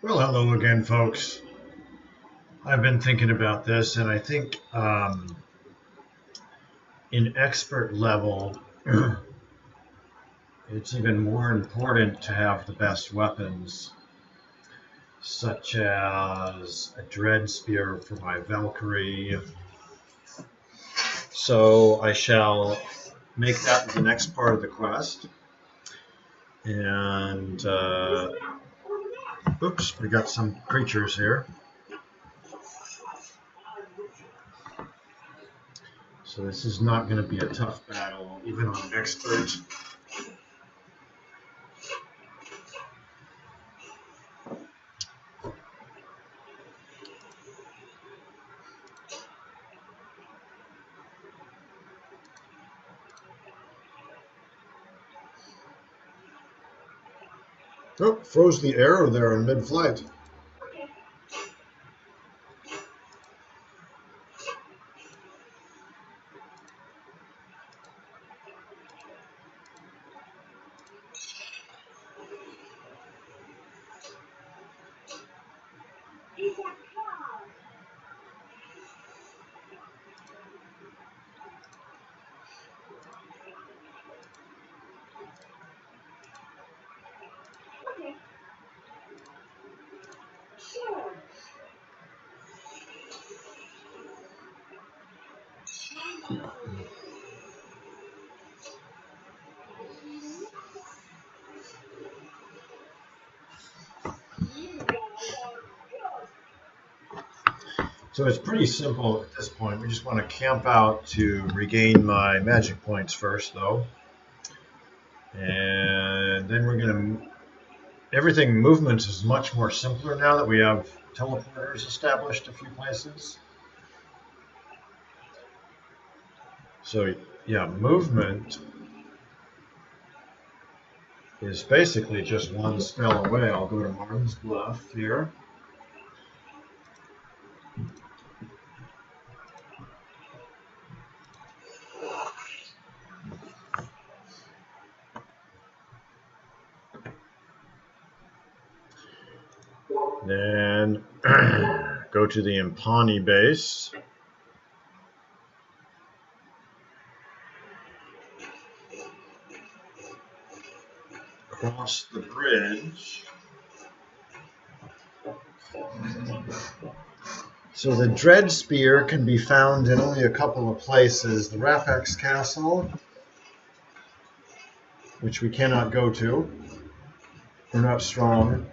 Well, hello again, folks. I've been thinking about this, and I think in expert level, it's even more important to have the best weapons, such as a dread spear for my Valkyrie. So I shall make that the next part of the quest. And, oops, we got some creatures here. So this is not going to be a tough battle, even on expert. Oh, froze the arrow there in mid-flight. So it's pretty simple at this point. We just want to camp out to regain my magic points first, though. And then we're going to... Everything movement is much more simpler now that we have teleporters established a few places. So, yeah, movement is basically just one spell away. I'll go to Martin's Bluff here. Then go to the Impani base. Cross the bridge. So the Dread Spear can be found in only a couple of places. The Rapex Castle, which we cannot go to. We're not strong.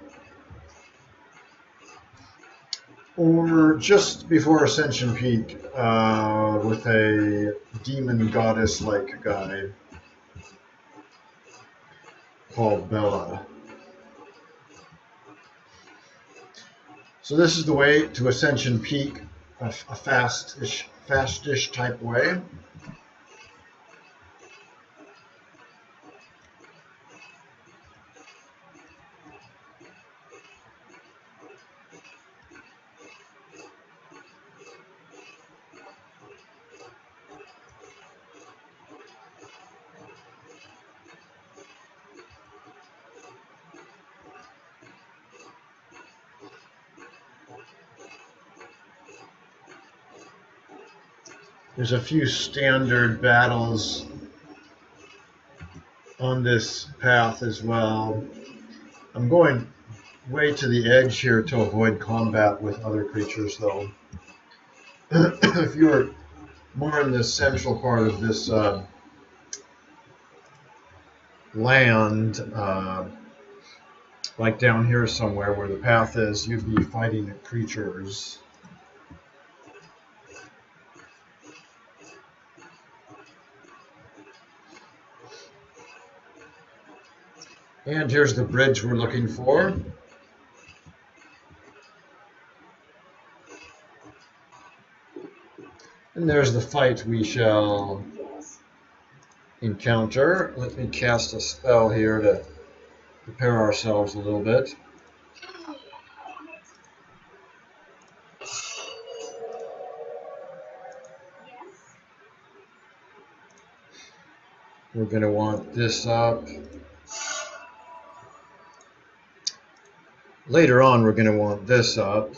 Or just before Ascension Peak with a demon goddess-like guy called Bella. So this is the way to Ascension Peak, a fastish type way. There's a few standard battles on this path as well. I'm going way to the edge here to avoid combat with other creatures, though. If you're more in the central part of this land, like down here somewhere where the path is, you'd be fighting creatures. And here's the bridge we're looking for. And there's the fight we shall encounter. Let me cast a spell here to prepare ourselves a little bit. We're going to want this up. Later on, we're going to want this up.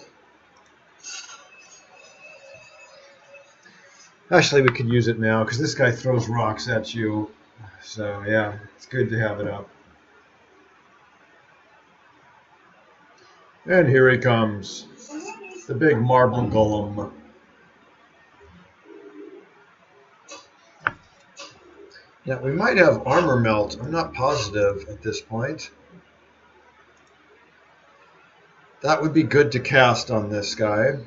Actually, we could use it now because this guy throws rocks at you. So yeah, it's good to have it up. And here he comes, the big marble golem. Now, we might have armor melt. I'm not positive at this point. That would be good to cast on this guy.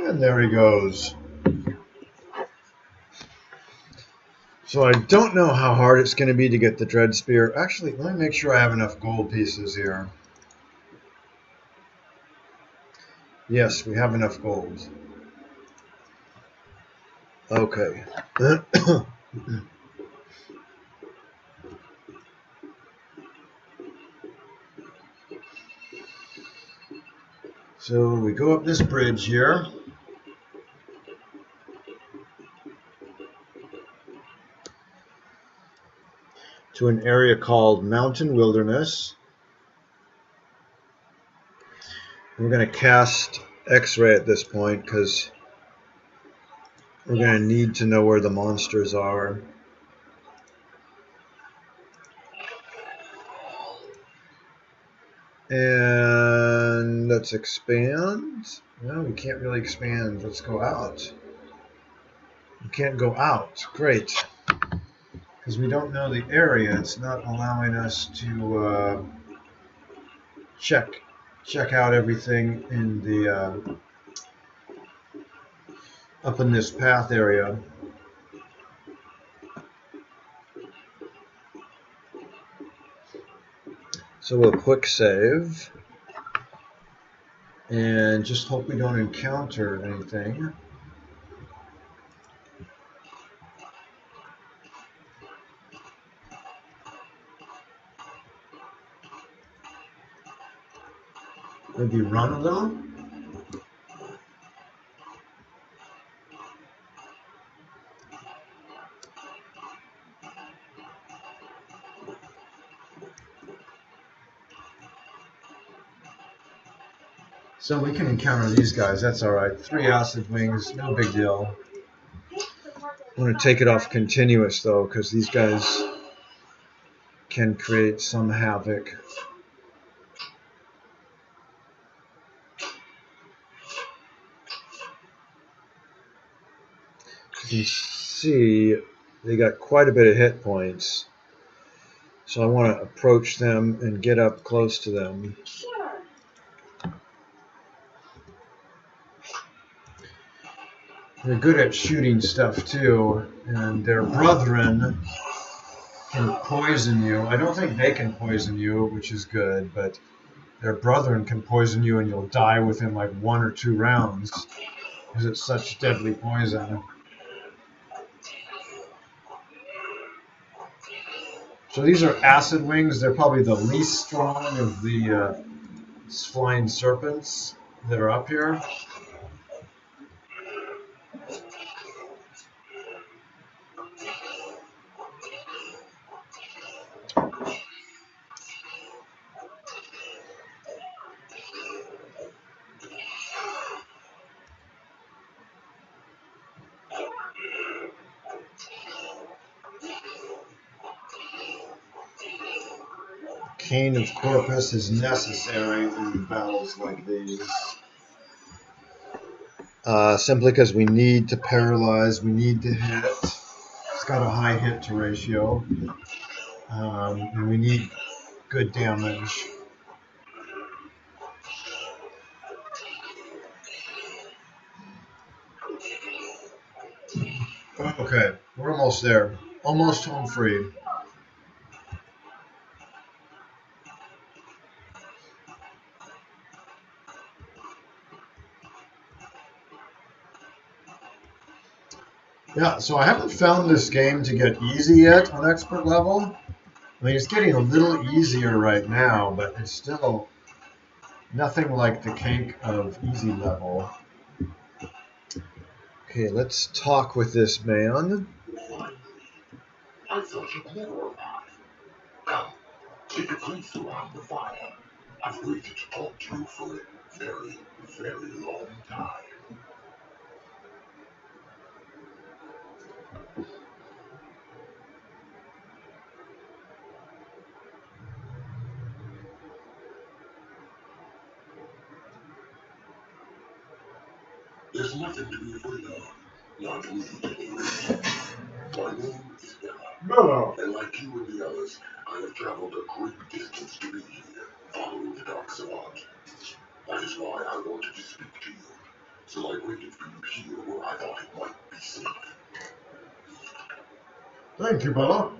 And there he goes. So I don't know how hard it's going to be to get the Dread Spear. Actually, let me make sure I have enough gold pieces here. Yes, we have enough gold. Okay. So we go up this bridge here. To an area called Mountain Wilderness. We're going to cast X-ray at this point because we're going to need to know where the monsters are. And let's expand. No, we can't really expand. Let's go out. We can't go out. Great. Because we don't know the area. It's not allowing us to check out everything in the up in this path area. So we'll quick save and just hope we don't encounter anything. Maybe run a little. So we can encounter these guys, that's alright. 3 acid wings, no big deal. I'm going to take it off continuous though, because these guys can create some havoc. You can see they got quite a bit of hit points. So I want to approach them and get up close to them. They're good at shooting stuff too, and their brethren can poison you. I don't think they can poison you, which is good, but their brethren can poison you and you'll die within like 1 or 2 rounds because it's such deadly poison. So these are acid wings. They're probably the least strong of the flying serpents that are up here. Cane of Corpus is necessary in battles like these. Simply because we need to paralyze, we need to hit. It's got a high hit to ratio. And we need good damage. Okay, we're almost there. Almost home free. Yeah, so I haven't found this game to get easy yet on expert level. I mean, it's getting a little easier right now, but it's still nothing like the cake of easy level. Okay, let's talk with this man. I thought you'd never arrive. Come, take a place around the fire. I've waited to talk to you for a very, very long time. There's nothing to be afraid of. Not me, anyway. My name is Bella. And like you and the others, I have traveled a great distance to be here, following the dark savant. That is why I wanted to speak to you. So I waited for you here where I thought it might be safe. Thank you, Bella.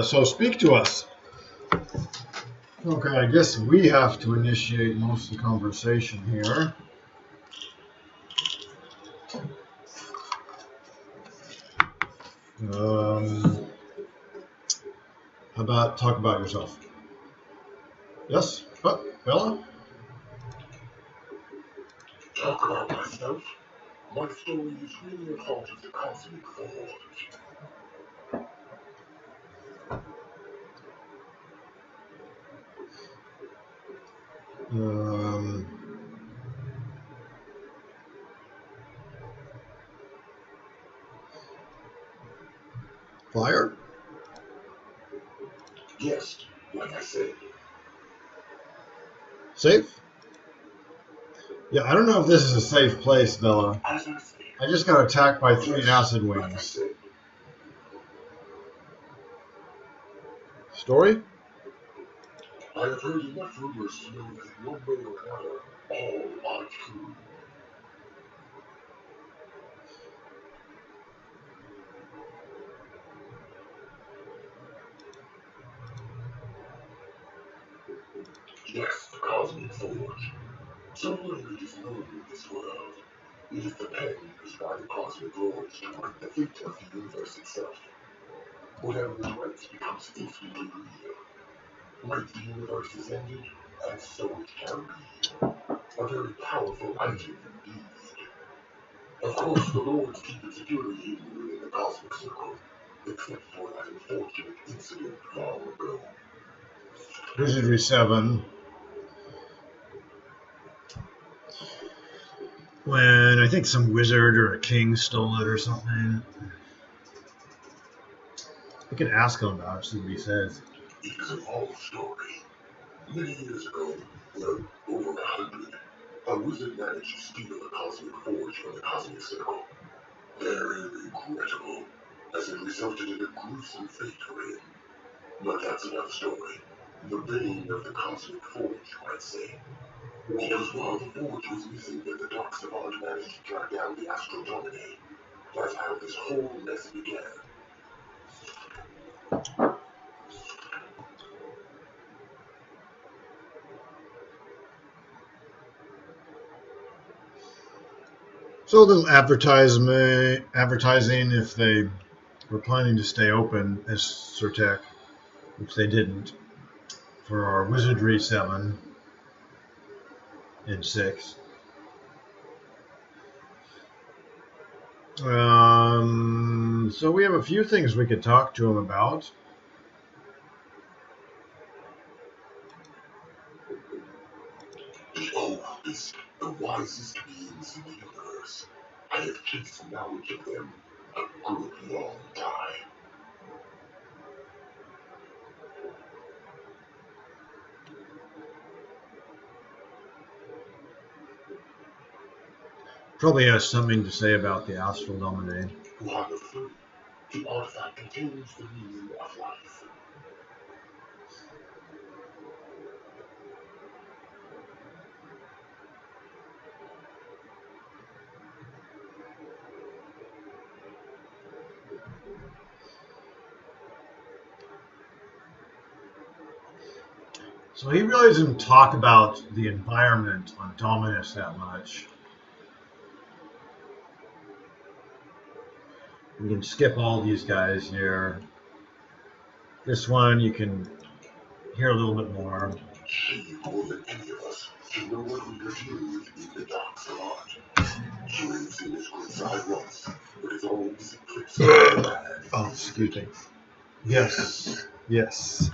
So speak to us. Okay, I guess we have to initiate most of the conversation here. How about talk about yourself? Yes? Oh, Bella? Talk about myself? My story is really a part of the cosmic forge. Fire? Yes, like I said. Safe? Yeah, I don't know if this is a safe place, Bella. As I said. I just got attacked by 3 acid wings. Story? I have heard enough rumors to know that one way or another, all are true. Yes, the Cosmic Forge. Somewhere it is known in this world. It is the pen used by the Cosmic Forge to write the fate of the universe itself. Whatever it writes becomes instantly real. Write the universe is ended, and so it can be. A very powerful item indeed. Of course, the Lords keep it securely hidden within the Cosmic Circle, except for that unfortunate incident long ago. Wizardry 7. When I think some wizard or a king stole it or something. I could ask him about it, see what he says. It is a long story. Many years ago, well, over 100, a wizard managed to steal the Cosmic Forge from the Cosmic Circle. Very regrettable, as it resulted in a gruesome fate for him. But that's another story. The bane of the Cosmic Forge, you might say. It was while the Forge was missing that the Dark Savant managed to track down the Astral Dominate. That's how this whole mess began. So a little advertising if they were planning to stay open as Surtech, which they didn't, for our Wizardry 7 and 6. So we have a few things we could talk to them about. The oldest, the wisest beings in the universe. I have chased knowledge of them a good long time. Probably has something to say about the Astral Dominate. One of them, The artifact contains the meaning of life. So he really doesn't talk about the environment on Dominus that much. We can skip all these guys here. This one you can hear a little bit more. She, more than any of us, can know what we are dealing with in the docks of art. She may have seen his good side once, but it's always eclipsed by the bad. Oh, excuse me. Yes, yes.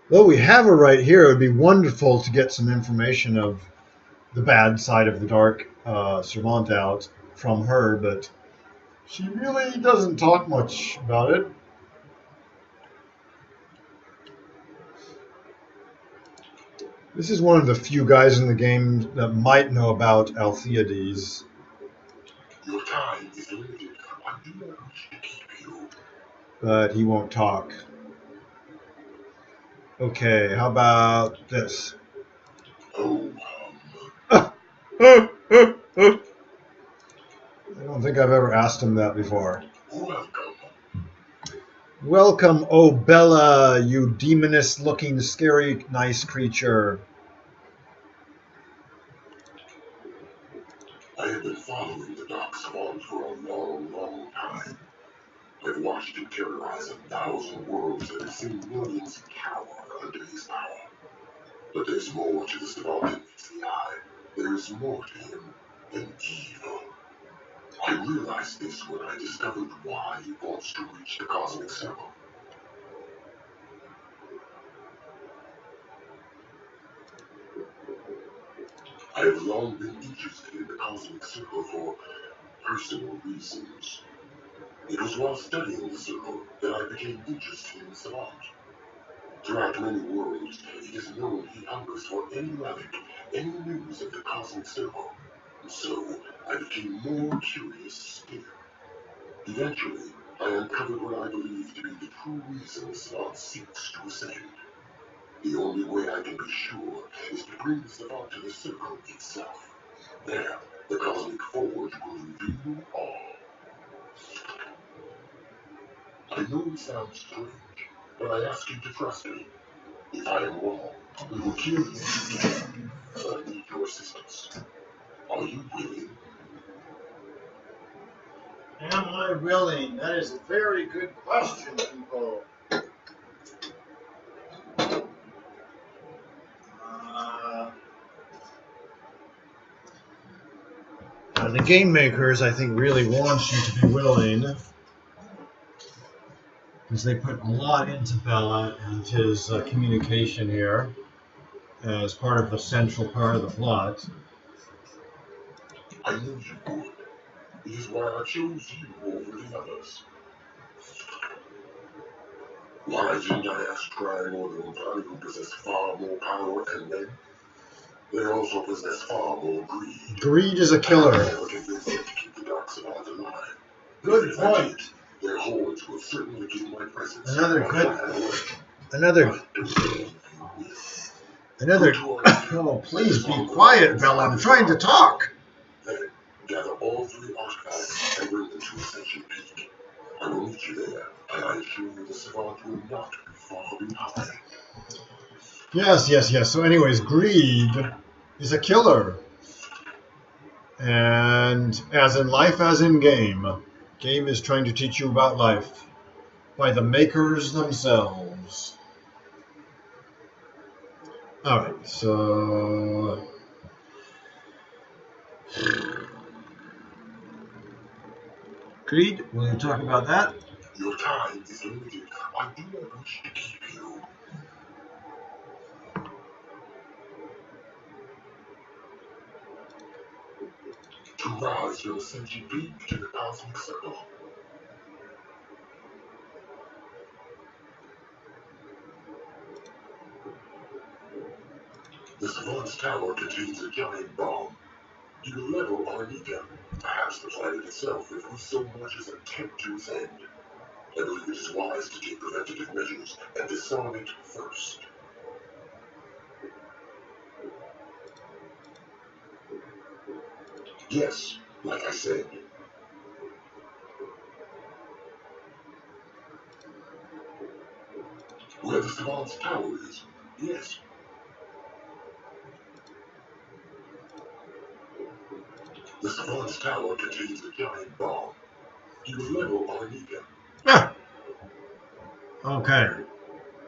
Well, we have her right here. It would be wonderful to get some information of the bad side of the dark servant out from her, but she really doesn't talk much about it. This is one of the few guys in the game that might know about Altheides. Your time is limited. I do not wish to keep you. But he won't talk. Okay, how about this? Oh, I don't think I've ever asked him that before. welcome. Welcome, O Bella, you demoness-looking, scary, nice creature. I have been following the dark spawn for a long, long time. I've watched him terrorize 1,000 worlds and have seen millions cower under his power. But there's more to the savant than meets the eye. There's more to him than evil. I realized this when I discovered why he wants to reach the cosmic circle. I have long been interested in the cosmic circle for personal reasons. It was while studying the circle that I became interested in the savant. Throughout many worlds, it is known he hungers for any relic, any news of the cosmic circle. And so, I became more curious still. Eventually, I uncovered what I believe to be the true reason the savant seeks to ascend. The only way I can be sure is to bring the savant to the circle itself. There, the cosmic forge will reveal all. I know it sounds strange, but I ask you to trust me. If I am wrong, we will kill you together. But I need your assistance. Are you willing? Am I willing? That is a very good question, people. The game makers, I think, really want you to be willing, because they put a lot into Bella and his communication here as part of the central part of the plot. I knew you would. It is why I chose you over the others. Why didn't I ask Triangle or the Empire who possess far more power and men? They also possess far more greed. Greed is a killer. I never convinced them to keep the dark savant alive. Good point. Their hordes will certainly give my presence. Another. Oh, please be quiet, Bella. I'm trying to talk. Then gather all 3 artifacts and bring them to Ascension Peak. I will meet you there, and I assure you the savant will not be far behind. Yes. So anyways, greed is a killer. And as in life, as in game, game is trying to teach you about life by the makers themselves. Alright, so... Greed, will you talk about that? Your time is limited. I do not wish to keep you. To rise from Ascension Peak to the cosmic circle. The savant's tower contains a giant bomb. You level Arnica, perhaps the planet itself, if we so much as attempt to its end. I believe it is wise to take preventative measures and disarm it first. Yes, like I said. Where the savant's tower is. Yes. The savant's tower contains a giant bomb. You level Arnica. Ah, okay.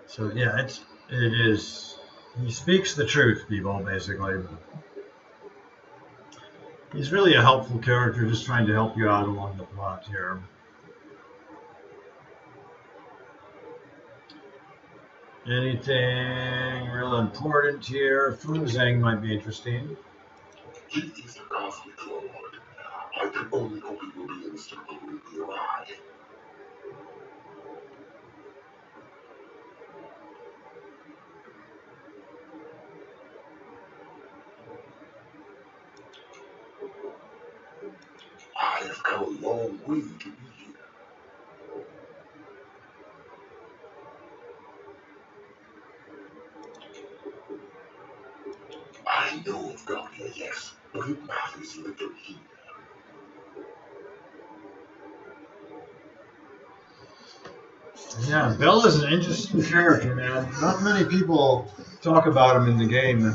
So yeah, it is. He speaks the truth, people. Basically, he's really a helpful character, just trying to help you out along the plot here. Anything real important here? Fuzang might be interesting. He is a cosmic lord. I can only hope he will be in the circle when we arrive. I have come a long way to be here. I know of Guardia, yes, but it matters little here. Yeah, Bell is an interesting character, man. Not many people talk about him in the game.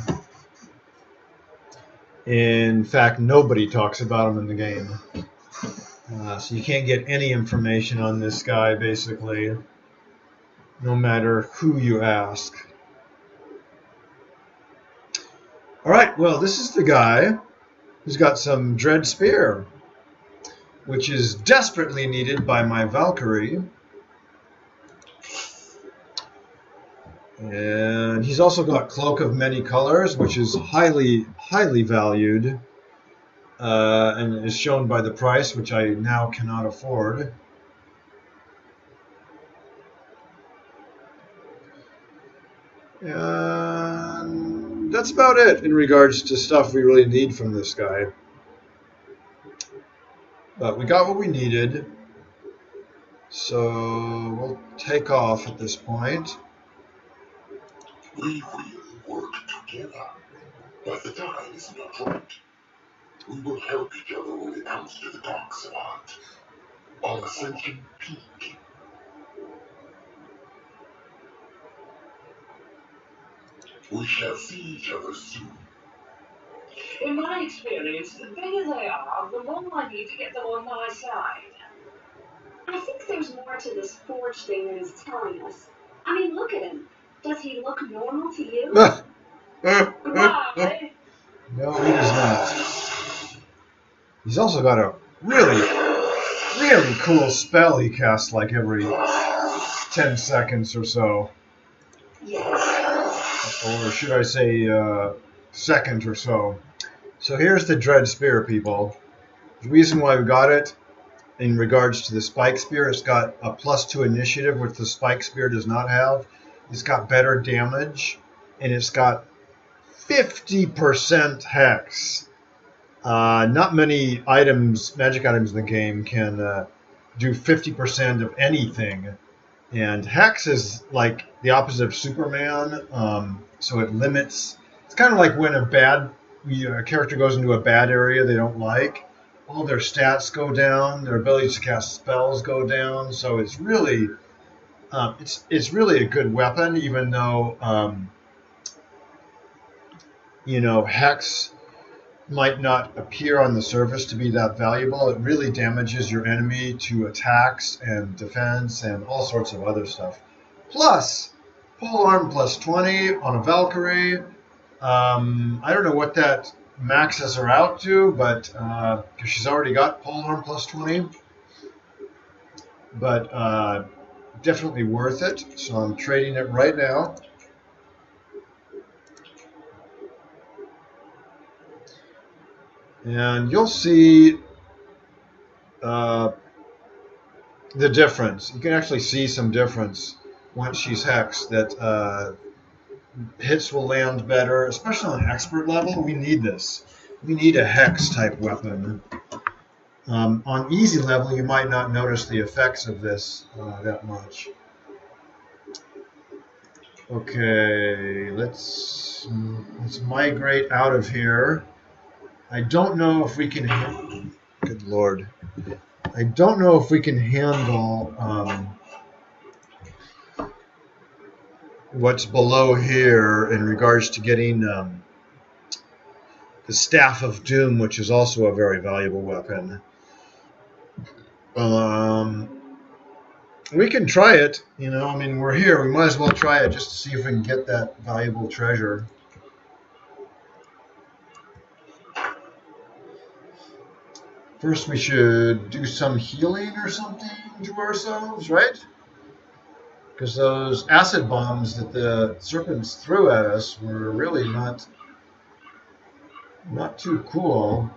In fact, nobody talks about him in the game. So you can't get any information on this guy, basically, no matter who you ask. All right, well, this is the guy who's got some Dread Spear, which is desperately needed by my Valkyrie. And he's also got Cloak of Many Colors, which is highly, highly valued, and is shown by the price, which I now cannot afford. And that's about it in regards to stuff we really need from this guy. But we got what we needed, so we'll take off at this point. We will work together, but the time is not right. We will help each other when it comes to the Dark Savant. On Ascension Peak. We shall see each other soon. In my experience, the bigger they are, the more I need to get them on my side. I think there's more to this forge thing than he's telling us. I mean, look at him. Does he look normal to you? Why? No, he does not. He's also got a really, really cool spell he casts like every 10 seconds or so. Yes. Or should I say second or so. So here's the Dread Spear, people. The reason why we got it, in regards to the Spike Spear, it's got a +2 initiative, which the Spike Spear does not have. It's got better damage, and it's got 50% Hex. Not many items, magic items in the game, can do 50% of anything. And Hex is like the opposite of Superman, so it limits. It's kind of like when a character goes into a bad area they don't like. All their stats go down, their abilities to cast spells go down. So it's really, it's really a good weapon, even though Hex might not appear on the surface to be that valuable. It really damages your enemy to attacks and defense and all sorts of other stuff. Plus, polearm +20 on a Valkyrie. I don't know what that maxes her out to, but because she's already got polearm +20. But definitely worth it. So I'm trading it right now. And you'll see the difference. You can actually see some difference once she's hexed, that hits will land better, especially on expert level. We need this. We need a hex type weapon. On easy level, you might not notice the effects of this that much. Okay, let's migrate out of here. I don't know if we can. Good Lord. I don't know if we can handle what's below here in regards to getting the Staff of Doom, which is also a very valuable weapon. We can try it. You know, I mean, we're here. We might as well try it just to see if we can get that valuable treasure. First, we should do some healing or something to ourselves, right? Because those acid bombs that the serpents threw at us were really not too cool.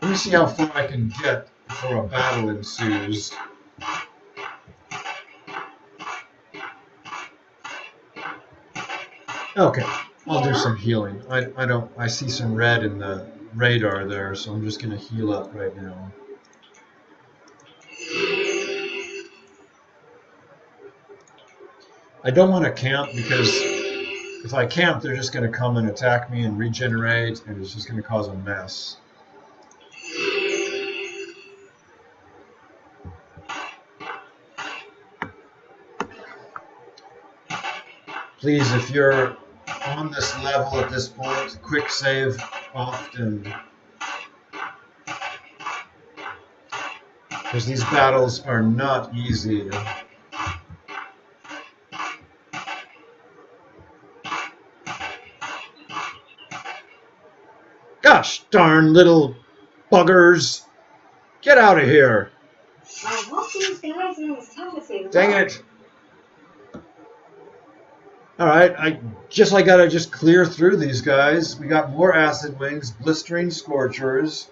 Let me see how far I can get before a battle ensues. Okay, I'll do some healing. I see some red in the radar there, so I'm just going to heal up right now. I don't want to camp because if I camp, they're just going to come and attack me and regenerate, and it's just going to cause a mess. Please, if you're on this level at this point, quick save often. Because these battles are not easy. Gosh darn little buggers. Get out of here. I hope these guys aren't as tough as they look. Dang it. Alright, I gotta just clear through these guys. We got more acid wings, blistering scorchers.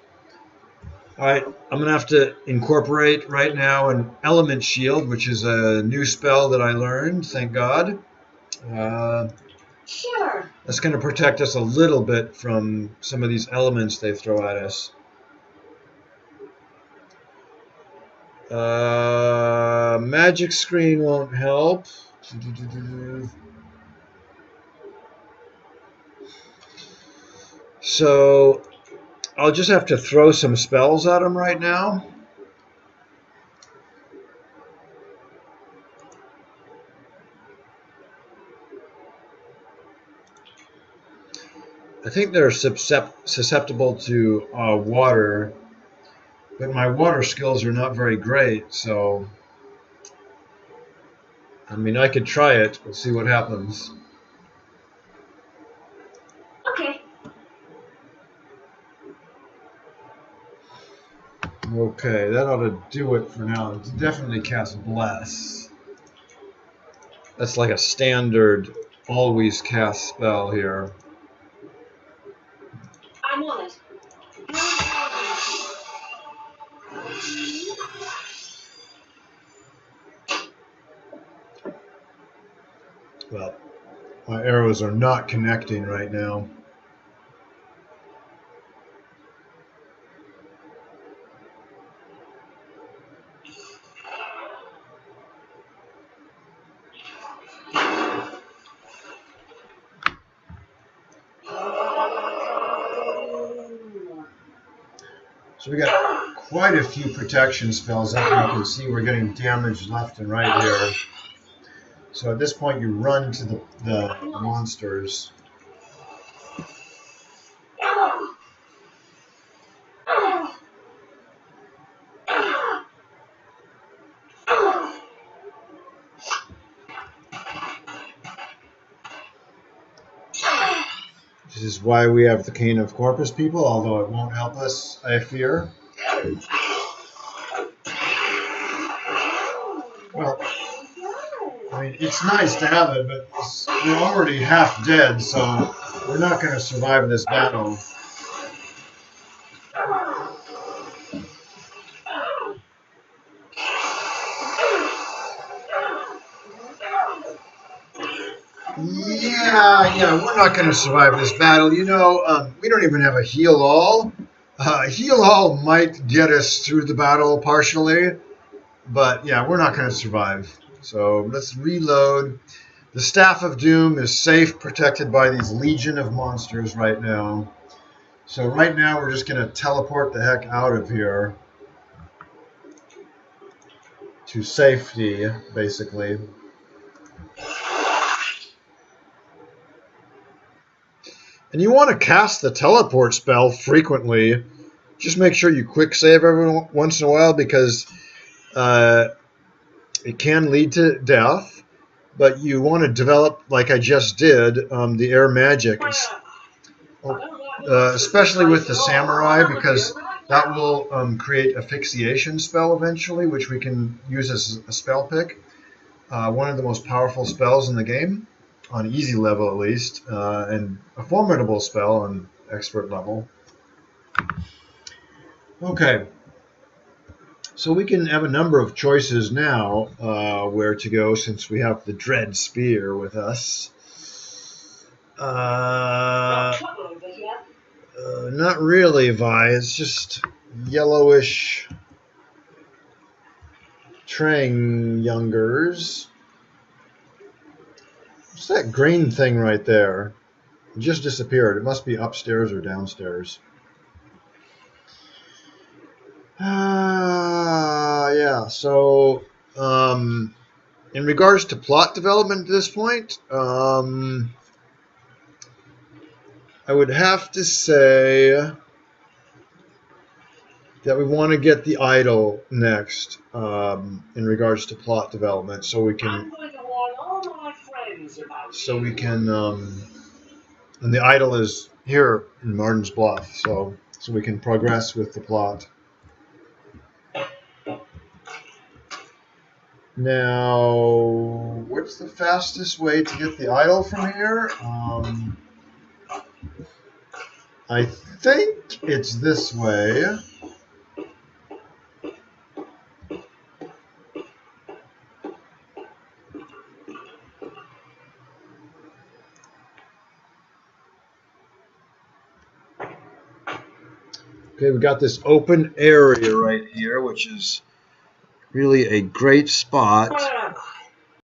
Alright, I'm gonna have to incorporate right now an element shield, which is a new spell that I learned, thank God. Sure. That's gonna protect us a little bit from some of these elements they throw at us. Magic screen won't help. So I'll just have to throw some spells at him right now. I think they're susceptible to water, but my water skills are not very great, so I mean, I could try it. We'll see what happens. Okay. Okay, that ought to do it for now. Definitely cast Bless. That's like a standard always cast spell here. I'm on it. Well, my arrows are not connecting right now. So we got quite a few protection spells up. You can see we're getting damage left and right here. So at this point you run to the monsters. This is why we have the Cane of Corpus, people, although it won't help us, I fear. Well, I mean, it's nice to have it, but we're already half dead, so we're not going to survive this battle. Yeah, we're not going to survive this battle. You know, we don't even have a heal all. Heal all might get us through the battle partially, but yeah, we're not going to survive. So let's reload. The Staff of Doom is safe, protected by these legion of monsters right now. So right now we're just going to teleport the heck out of here to safety, basically. And you want to cast the teleport spell frequently. Just make sure you quick save every once in a while because it can lead to death. But you want to develop, like I just did, the air magic, especially with the samurai, because that will create asphyxiation spell eventually, which we can use as a spell pick. One of the most powerful spells in the game, on easy level at least, and a formidable spell on expert level. Okay, so we can have a number of choices now where to go since we have the Dread Spear with us. Not really, Vi. It's just yellowish Trang Youngers. What's that green thing right there? It just disappeared. It must be upstairs or downstairs. Yeah, so in regards to plot development at this point, I would have to say that we want to get the idol next in regards to plot development, so we can. And the idol is here in Martin's Bluff, so we can progress with the plot. Now, what's the fastest way to get the idol from here? I think it's this way. Okay, we got this open area right here, which is really a great spot.